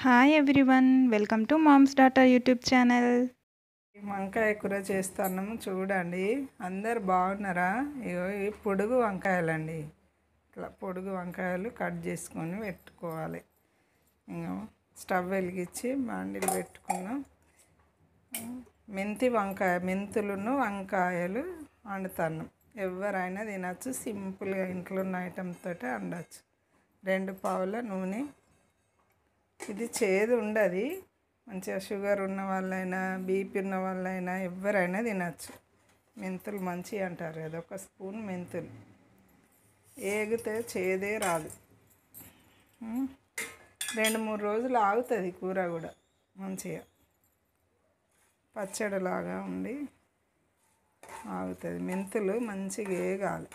Hi everyone, welcome to mom's data YouTube channel. వంకాయ కూర చేస్తున్నాము చూడండి. అందరు బాగున్నారా? ఇగో ఈ పొడుగు వంకాయలండి. ఇట్లా పొడుగు వంకాయలు కట్ చేసుకొని పెట్టుకోవాలి. ఇంకా స్టవ్ వెలిగించి బాండిలు పెట్టుకున్నాం. మెంతులను వంకాయలు వండుతున్నాం. ఎవరైనా తినచ్చు, సింపుల్గా ఇంట్లో ఉన్న ఐటమ్స్ తోటి వండచ్చు. 2 పావుల నూనె. ఇది చేదు ఉండదు, మంచిగా షుగర్ ఉన్న వాళ్ళైనా బీపీ ఉన్న వాళ్ళైనా ఎవరైనా తినచ్చు. మెంతులు మంచివి అంటారు కదా, 1 స్పూన్ మెంతులు ఏగితే చేదే రాదు. 2-3 రోజులు ఆగుతుంది కూర కూడా, మంచిగా పచ్చడిలాగా ఉండి ఆగుతుంది. మెంతులు మంచిగా వేగాలి.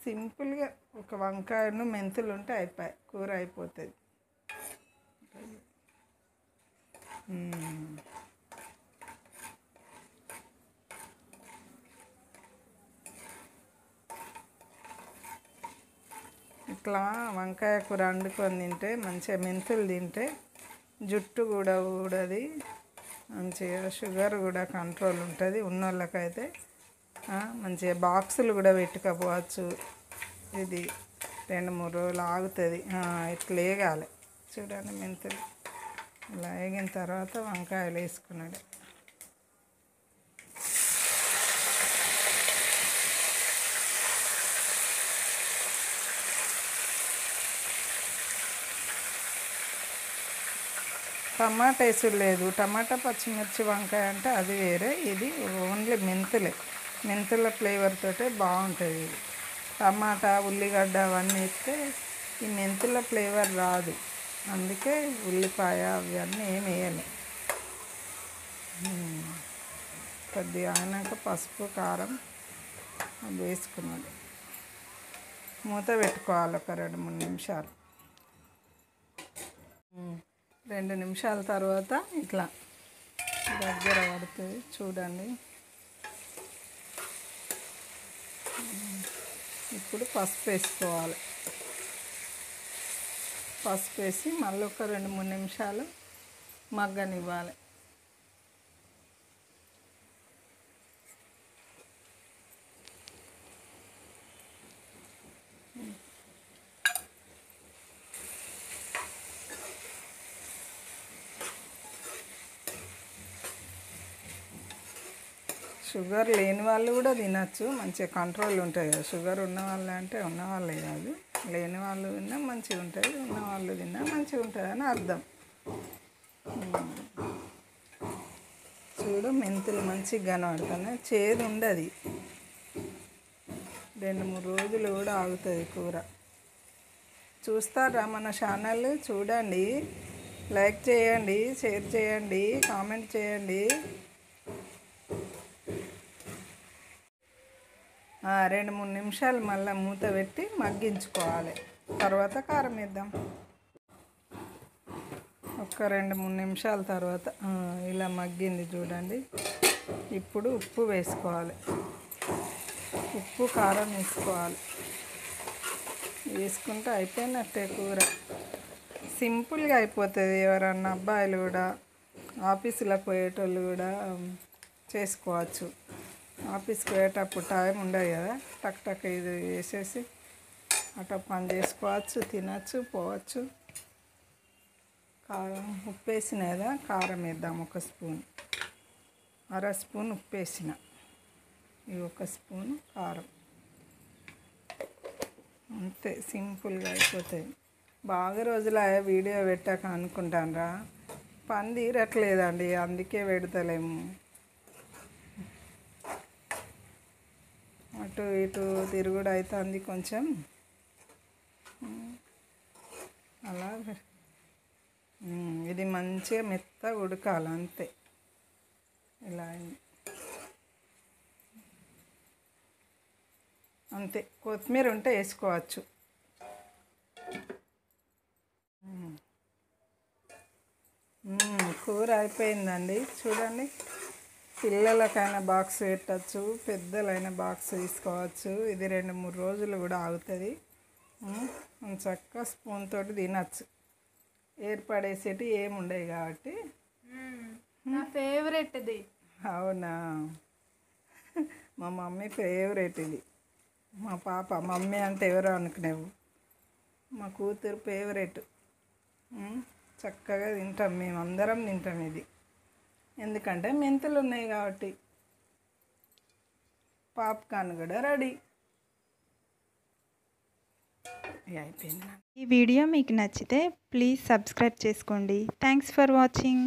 సింపుల్గా ఒక వంకాయను మెంతులు ఉంటే అయిపోయి కూర అయిపోతుంది. ఇట్లా వంకాయ కూర వండుకొని తింటే, మంచిగా మెంతులు తింటే జుట్టు కూడా ఊడది, మంచిగా షుగర్ కూడా కంట్రోల్ ఉంటుంది. ఉన్నోళ్ళకైతే మంచిగా బాక్సులు కూడా పెట్టుకోపోవచ్చు. ఇది 2-3 రోజులు ఆగుతుంది. ఇట్లా వేగాలి చూడండి. మెంతులు ఇలా వేగిన తర్వాత వంకాయలు వేసుకున్నాడు. టమాటా వేసుడు లేదు. టమాటా పచ్చిమిర్చి వంకాయ అంటే అది వేరే, ఇది ఓన్లీ మెంతుల ఫ్లేవర్ తోటే బాగుంటుంది. ఇది టమాటా ఉల్లిగడ్డ అవన్నీ వేస్తే ఈ మెంతుల ఫ్లేవర్ రాదు. అందుకే ఉల్లిపాయ అవన్నీ ఏమి వేయాలి. కొద్దిగా అయినాక పసుపు కారం వేసుకున్నాడు. మూత పెట్టుకోవాలి ఒక 2-3 నిమిషాలు. 2 నిమిషాల తర్వాత ఇట్లా దగ్గర పడుతుంది చూడండి. ఇప్పుడు పసుపు వేసుకోవాలి. పసుపు వేసి మళ్ళీ ఒక 2-3 నిమిషాలు మగ్గనివ్వాలి. షుగర్ లేని వాళ్ళు కూడా తినచ్చు, మంచిగా కంట్రోల్ ఉంటుంది కదా. షుగర్ ఉన్న వాళ్ళు అంటే ఉన్నవాళ్ళే కాదు, లేని వాళ్ళు తిన్నా మంచిగా ఉంటుంది, ఉన్నవాళ్ళు తిన్నా మంచిగా ఉంటుంది అని అర్థం. చూడు, మెంతులు మంచిగా కనబడుతున్నాయి, చేదు ఉండదు. 2-3 రోజులు కూడా ఆగుతుంది కూర. చూస్తారా మన ఛానల్? చూడండి, లైక్ చేయండి, షేర్ చేయండి, కామెంట్ చేయండి. 2-3 నిమిషాలు మళ్ళీ మూత పెట్టి మగ్గించుకోవాలి. తర్వాత కారం వేద్దాం. ఒక 2-3 నిమిషాల తర్వాత ఇలా మగ్గింది చూడండి. ఇప్పుడు ఉప్పు వేసుకోవాలి. ఉప్పు కారం వేసుకోవాలి. వేసుకుంటే అయిపోయినట్టే కూర. సింపుల్గా అయిపోతుంది. ఎవరన్నా అబ్బాయిలు కూడా, ఆఫీసులకు పోయేటోళ్ళు కూడా చేసుకోవచ్చు. ఆఫీస్కి పోయేటప్పుడు టైం ఉండదు కదా, టక్ ఇది వేసేసి అట్లా పని చేసుకోవచ్చు, తినచ్చు, పోవచ్చు. కారం ఉప్పు వేసిన కదా, కారం వేద్దాం. 1 స్పూన్, 1/2 స్పూన్ ఉప్పు వేసిన, ఇది 1 స్పూన్ కారం. అంతే, సింపుల్గా అయిపోతుంది. బాగా రోజులు వీడియో పెట్టాక అనుకుంటానరా, పని తీరట్లేదండి, అందుకే పెడతలేము. అటు ఇటు తిరుగుడు అవుతుంది కొంచెం, అలా. ఇది మంచిగా మెత్తగా ఉడకాలి, అంతే. ఇలా అంతే. కొత్తిమీర ఉంటే వేసుకోవచ్చు. కూర అయిపోయిందండి చూడండి. పిల్లలకైనా బాక్స్ పెట్టచ్చు, పెద్దలైనా బాక్స్ తీసుకోవచ్చు. ఇది 2-3 రోజులు కూడా ఆగుతుంది. చక్కగా స్పూన్ తోటి తినచ్చు. ఏర్పడేసేటి ఏమి ఉండవు కాబట్టి. నా ఫేవరెట్ ఇది. అవునా, మా మమ్మీ ఫేవరెట్ ఇది. మా పాప మమ్మీ అంటే ఎవరో అనుకునేవు, మా కూతురు ఫేవరెట్. చక్కగా తింటాం, మేమందరం తింటాం ఇది. ఎందుకంటే మెంతులు ఉన్నాయి కాబట్టి. పాప్కార్న్ కూడా రెడీ అయిపోయింది. ఈ వీడియో మీకు నచ్చితే ప్లీజ్ సబ్స్క్రైబ్ చేసుకోండి. Thanks for watching.